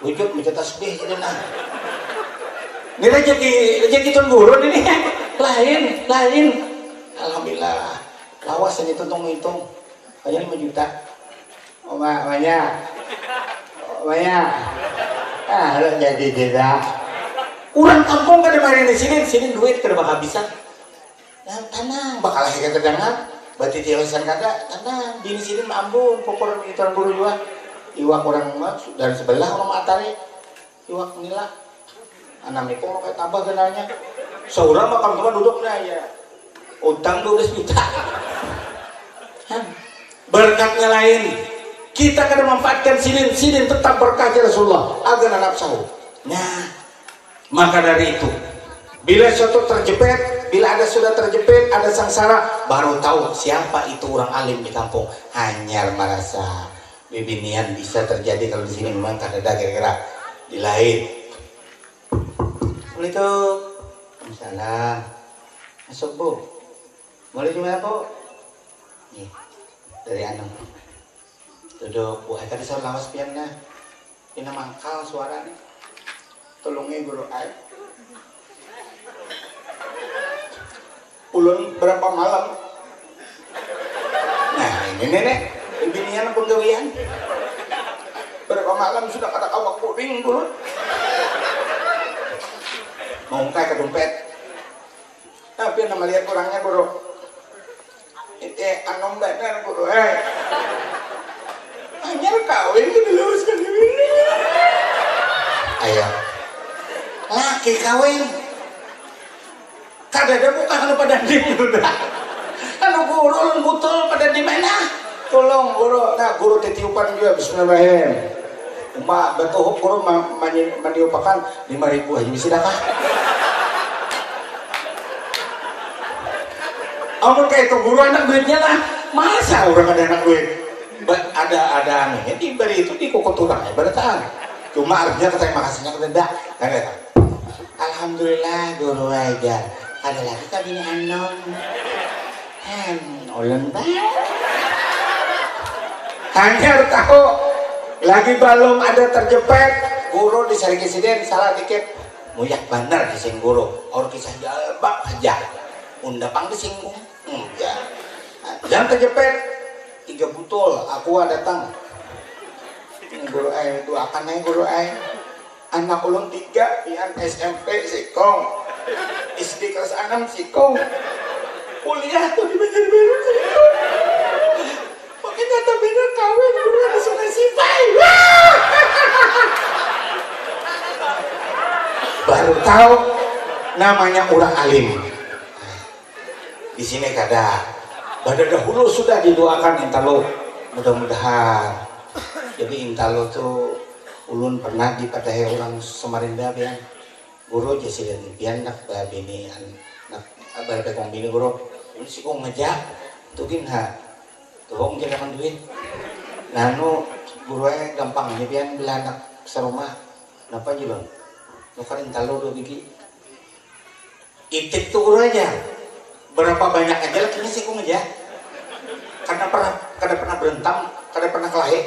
wujud mencet tasbih jadi nah. Ini rezeki Tuan Guru ini lain. Alhamdulillah lawas ini hitung kayaknya 5 juta. Banyak jadi jeda. Urang kampung kada mari di sini duit kada bakal habisan. Nah, tenang, bakal lagi kedengar. Berarti tiawasan kada, tenang. Di sini ambun, pokor Tuan Guru juga. Iwak orang dari sebelah orang matari. Iwak nila. Anak itu mau kayak tambah kenalnya. Seorang makan cuma duduknya ya. Utang 12 juta. Berkatnya lain. Kita kada manfaatkan sinin tetap berkah Rasulullah. Agar nafsu. Nah, maka dari itu, bila suatu terjepit, bila sudah terjepit, ada sengsara, baru tahu siapa itu orang alim di kampung. Hanyar merasa bibinian bisa terjadi kalau di sini memang tak ada kira-kira di lain. Assalamualaikum. Waalaikumsalam. Masuk Bu. Boleh di mana Bu? Nih, dari Anung. Duduk Bu. Tadi saya lawas piannya. Ini mangkal suaranya. Tolongnya Guru ay. Ulun berapa malam? Nah ini nenek, binian pun gawian. Berapa malam sudah kada awak puring Guru. Mau ke dompet. Tapi nama lihat kurangnya Guru. Itu anom benar Guru. Hanya kawin kita luruskan ini. Ayo. Laki kawin kada ada bukan kalau pada di muda kalau guru betul pada di mana Tolong guru, nah guru titiupan juga bismillahirrahmanirrahim. Uma betul guru maniupakan 5.000 aja bisa dah. Amun kayak itu guru anak duitnya lah, masa orang ada anak duit? Ada anunya diberi itu di kokot orang ya, berarti. Cuma artinya terima kasihnya kerendah, kan? Alhamdulillah guru aja. Ada lagi kabin anom. Ulun banget. Hanya tahu lagi belum ada terjepit guru di sari presiden salah dikit muyak bandar kisah guru orang kisah jalbak aja undapang disinggung ya jangan terjepit 3 butul aku datang ini guru doakan aja guru anak ulun 3 pian SMP sikong SD kelas 6 sikong kuliah tuh di Banjarbaru sikong makanya tak bener kawin guru ada Sungai Sipai baru tahu namanya orang alim. Di sini kada pada dahulu sudah didoakan intalo mudah-mudahan. Jadi intalo tuh ulun pernah dipadai orang Samarinda bian guru jasi dan bian nak bini nak berpekong bini guru ini sih kok ngejak tuh ha tuh mungkin akan duit nano guru gampang nih bian bila anak serumah kenapa aja bang nuker intalo do bigi itik tuh guru aja berapa banyak aja lah kini sih kok ngejak kada pernah berentam kada pernah kelahi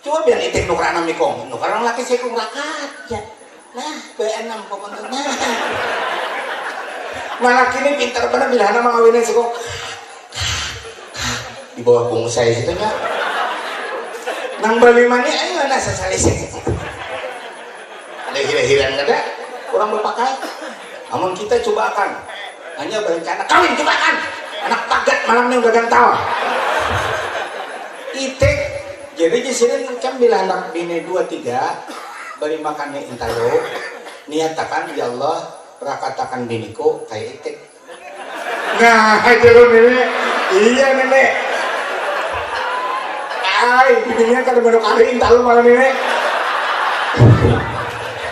coba biar itik nuker anak mikong nuker orang laki sih kok ngelakat ya nah B6 kok nah malah kini pintar bener bila anak mengawinnya sih kok di bawah punggung saya situ nya nang bali mani ayo nasa salisik ada hira-hiran ada kurang berpakai namun kita coba akan hanya berencana kawin coba akan anak pagat malamnya udah gantau itik jadi di sini kan bila anak bini 2-3 beri makannya intalo niatakan ya Allah prakatakan biniku kayak itik nah itu lo nenek iya nenek ay bininya kada baru kari intalo malam ini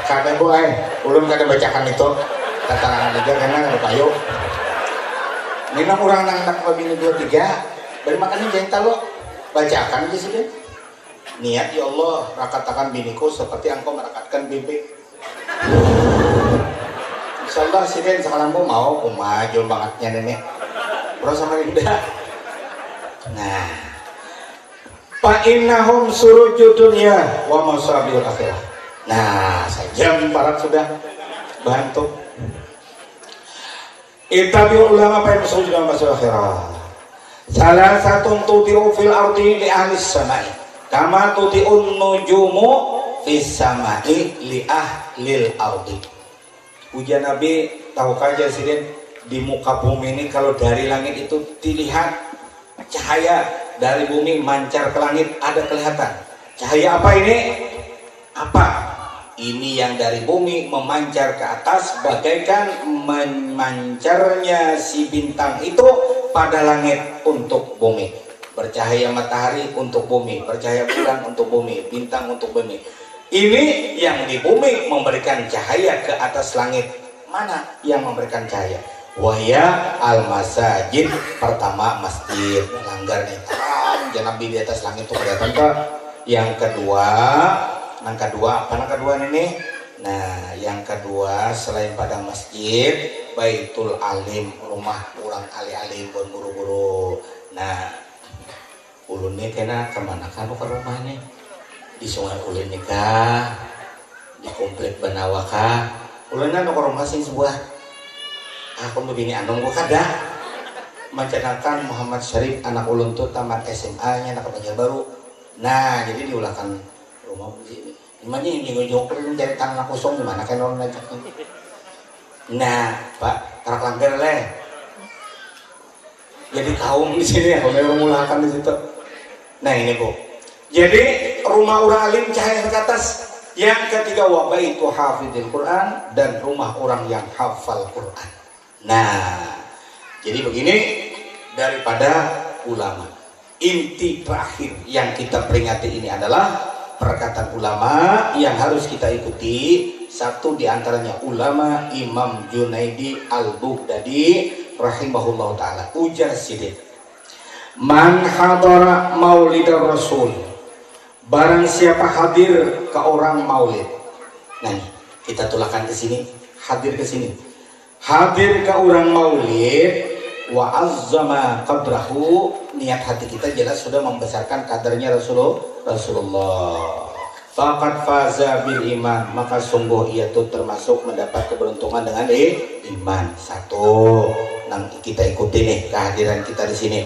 kada bu ulun kada bacakan itu tataran aja karena ada kayu minang orang anak bini 2-3 beri makannya jangan talo bacakan aja sih niat ya Allah rakatakan biniku seperti engkau merakatkan bebek insyaallah sih Den sekarang mau maju bangetnya nenek bro sama Linda nah fa innahum surujud dunya wa masabil akhirah nah sajam parat sudah bantu itabi ulama pa masabil dalam masabil akhirah salah satu tuti'u fil ardi li ahli samai kama tuti'un nujumu fis samai li ahlil ardi. Ujian Nabi tahukah Jasiden di muka bumi ini kalau dari langit itu dilihat cahaya dari bumi mancar ke langit ada kelihatan cahaya apa ini apa ini yang dari bumi memancar ke atas bagaikan memancarnya si bintang itu pada langit untuk bumi bercahaya matahari untuk bumi bercahaya bulan untuk bumi bintang untuk bumi ini yang di bumi memberikan cahaya ke atas langit mana yang memberikan cahaya wahya al-masajid pertama masjid langgar nih jangan di atas langit itu kelihatan ke yang kedua apa yang kedua ini nah yang kedua selain pada masjid baitul alim rumah orang alim buat guru-guru nah ulun nih kena kemana kan ke rumah nih di Sungai Ulin nikah di komplek Benawaka ulun kan ke rumah sing sebuah aku begini anong gua kada mancanakan Muhammad Syarif anak ulun tuh tamat SMA nya anak Banjarbaru nah jadi diulahkan rumah begini gimana yang jauh-jauh mencari tanah kosong gimana kan orang ngajak nah pak tarak langgar leh jadi kaum di sini ya kalau orang mulahkan di situ nah ini bu jadi rumah orang alim cahaya ke atas yang ketiga wabah itu hafidil Quran dan rumah orang yang hafal Quran nah jadi begini daripada ulama inti terakhir yang kita peringati ini adalah perkataan ulama yang harus kita ikuti. Satu diantaranya ulama Imam Junaidi Al-Baghdadi rahimahullah ta'ala. Ujar sidik, man hadara maulidar rasul, barang siapa hadir ke orang maulid. Nah, kita tulakan ke sini, hadir ke sini. Hadir ke orang maulid wa azzama qadrahu, niat hati kita jelas sudah membesarkan kadarnya Rasulullah. Faqad faza bil iman, maka sungguh ia itu termasuk mendapat keberuntungan dengan iman. Satu, nang kita ikuti nih kehadiran kita di sini.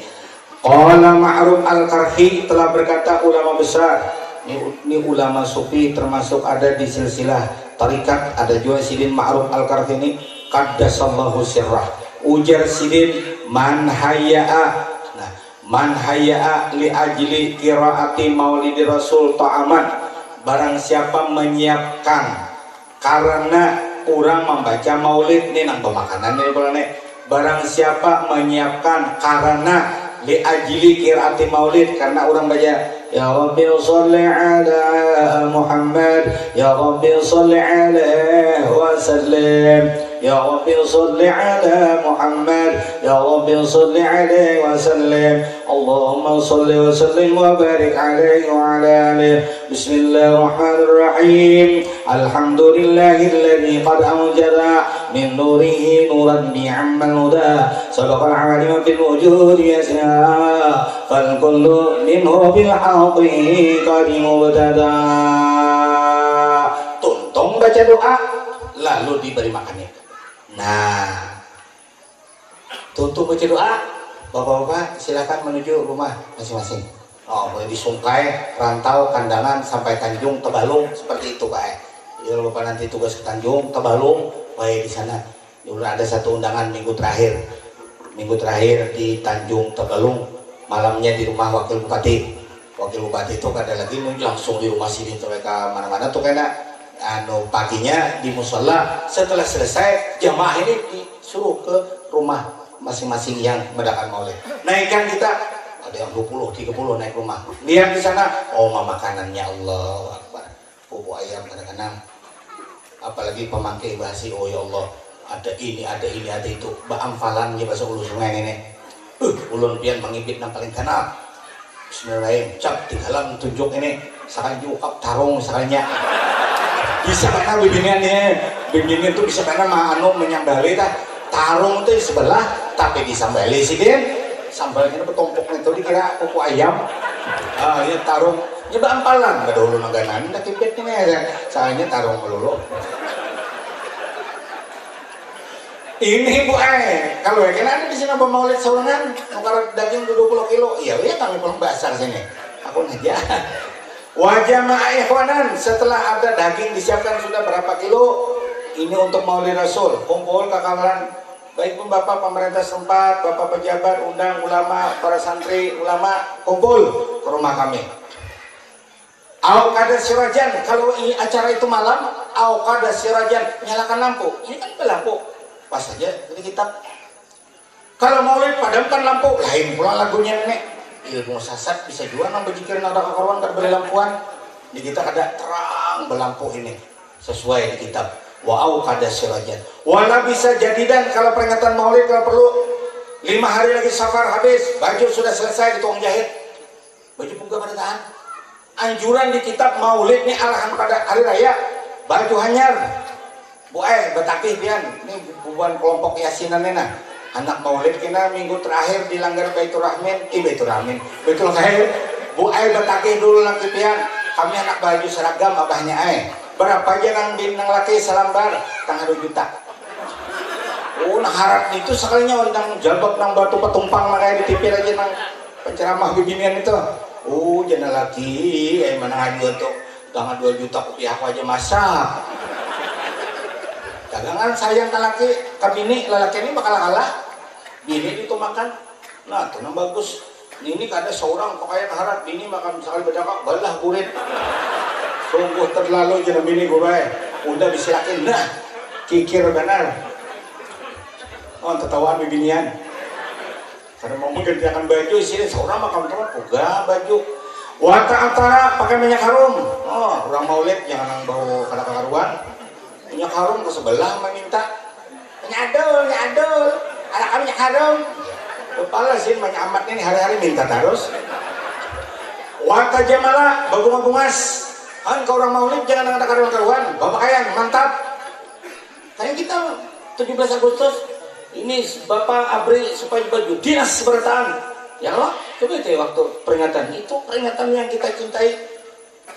Qala Ma'ruf Al-Karhi telah berkata, ulama besar. Ini ulama sufi termasuk ada di silsilah tarikat, ada juga Sidin Ma'ruf Al-Karhi ini. Qaddasallahu sirrah. Ujar Sidin, man hayya'a, nah, man hayya'a li ajli qiraati maulidi rasul ta'aman, barang siapa menyiapkan karena orang membaca maulid nih nang pemakanan nih, barang siapa menyiapkan karena li ajli qiraati maulid, karena orang baca ya Rabbi sholli ala Muhammad, ya Rabbi sholli alaihi wa sallim, ya Rabbi sholli ala Muhammad, ya Rabbi sholli alaihi wa sallim, Allahumma sholli wa sallim wa barik alaihi wa ala alihi. Bismillahirrahmanirrahim. Alhamdulillahilladzi qad anjala min nurihi nuran ni'mal huda, sadaqal alim fil wujudi yasna, fal kullu minhu bil haqiqati mubtada. Tuntung baca doa lalu diberi makannya. Nah, tutup baca doa, bapak-bapak silakan menuju rumah masing-masing. Oh, boleh disungkai, rantau, kandangan sampai Tanjung Tebalung seperti itu Pak. Jadi kalau bapak nanti tugas ke Tanjung Tebalung, baik di sana. Udah ada satu undangan minggu terakhir di Tanjung Tebalung, malamnya di rumah Wakil Bupati. Wakil Bupati itu ada lagi langsung di rumah sini mereka mana-mana tuh kena. Paginya di musola, setelah selesai jamaah ini disuruh ke rumah masing-masing yang mengadakan maulid. Naikkan kita, ada yang 20, 30 naik rumah. Lihat di sana, oh makanannya Allah Akbar. Bubuk ayam kadang-kadang. Apalagi pemangkai bahasi, oh ya Allah, ada ini, ada itu. Baamfalannya bahasa ulu sungai ini. Ulun pian mengibit nang paling kanal. Bismillahirrahmanirrahim. Cap di dalam tunjuk ini, sakan jukap tarung sakannya. Bisa karena beginian tuh bisa karena anu menyambali tarung tuh di sebelah tapi disambali sih kan sambalnya bertumpuk itu dikira kuku ayam. Ya tarung nyoba ampalan gak dulu naganan nak kipit ini ya soalnya tarung melulu ini Bu kalau ya kena ada di sini maulid saurangan nukar daging 20 kilo iya ya kami belum basar sini aku aja. Wajah ma'ihwanan, setelah ada daging disiapkan sudah berapa kilo, ini untuk maulid rasul, kumpul kakalan, baik pun bapak pemerintah setempat, bapak pejabat, undang ulama, para santri, ulama, kumpul ke rumah kami. Awqada sirajan, kalau ini acara itu malam, awqada sirajan, nyalakan lampu, ini kan lampu, pas saja, ini kitab. Kalau maulid padamkan lampu, lain pula lagunya nenek. Ilmu sasat bisa juga nang bejikirin ada kakaruan kan beli lampuan di kita ada terang belampu ini sesuai di kitab wa'au kada sirajan wala bisa jadi dan kalau peringatan maulid kalau perlu 5 hari lagi safar habis baju sudah selesai di tukang jahit baju pun pada tahan anjuran di kitab maulid ini arahan pada hari raya baju hanyar Bu betakih pian ini bubuan kelompok yasinan nena anak maulid kita minggu terakhir dilanggar Baitur Khair Bu betakih dulu lagi pian kami anak baju seragam abahnya berapa aja nang bintang laki salambar tanggal 2 juta nah harap itu sekalinya undang jalbab nang batu petumpang makanya ditipir aja nang penceramah beginian itu jangan lagi mana aja tuh tanggal 2 juta rupiah aku aja masak dagangan sayang ke laki ke bini lelaki ini bakal kalah bini itu makan nah itu yang bagus ini kada seorang pakaian harap bini makan misalkan bedakak balah kurit sungguh terlalu jadi bini gue udah disilakin nah kikir benar oh tertawaan bibinian karena mau menggantikan baju sini seorang mah kawan-kawan boga baju wata antara pakai minyak harum. Oh orang maulid jangan bau kada karuan minyak harum ke sebelah meminta nyadol ada kami minyak harum kepala sih banyak amat ini hari-hari minta terus wata jamala babungas kan ke orang maulid jangan ada karuan bapak kalian mantap kayak kita 17 Agustus ini Bapak Abri supaya baju dinas pemerintahan ya Allah coba itu waktu peringatan itu peringatan yang kita cintai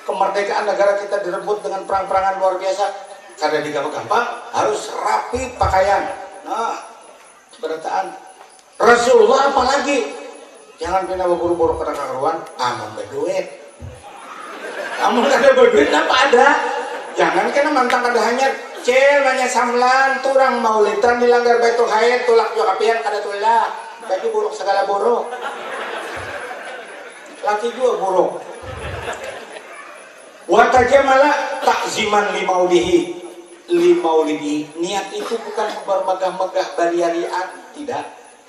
kemerdekaan negara kita direbut dengan perang-perangan luar biasa karena digampang-gampang harus rapi pakaian nah pemerintahan Rasulullah apalagi jangan pindah buru-buru ke karuan aman berduit aman ada berduit apa ada jangan kena mantang ada hanya cel banyak samlan turang maulidan dilanggar baitul haid tulak jokapian kada tulak baju buruk segala buruk laki juga buruk watajamala takziman limaulihi niat itu bukan bermegah-megah bariarian tidak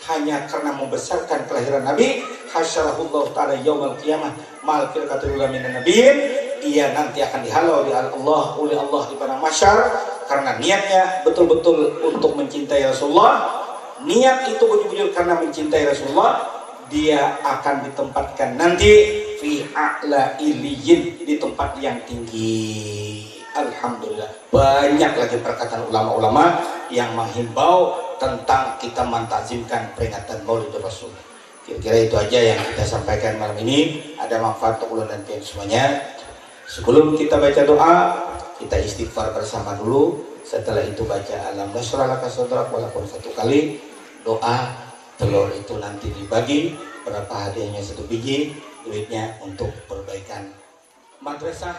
hanya karena membesarkan kelahiran Nabi hasyarahullah ta'ala yaumul qiyamah mal firqatul minan nabiyyin ia nanti akan dihalau oleh Allah di padang mahsyar karena niatnya betul-betul untuk mencintai Rasulullah niat itu betul-betul karena mencintai Rasulullah dia akan ditempatkan nanti fi a'la iliyyin di tempat yang tinggi. Alhamdulillah banyak lagi perkataan ulama-ulama yang menghimbau tentang kita mentazimkan peringatan Maulid Rasul. Kira-kira itu aja yang kita sampaikan malam ini. Ada manfaat untuk ulun dan pian semuanya. Sebelum kita baca doa, kita istighfar bersama dulu. Setelah itu baca alam nasrah laka sadrak walaupun satu kali. Doa telur itu nanti dibagi berapa hadiahnya 1 biji, duitnya untuk perbaikan madrasah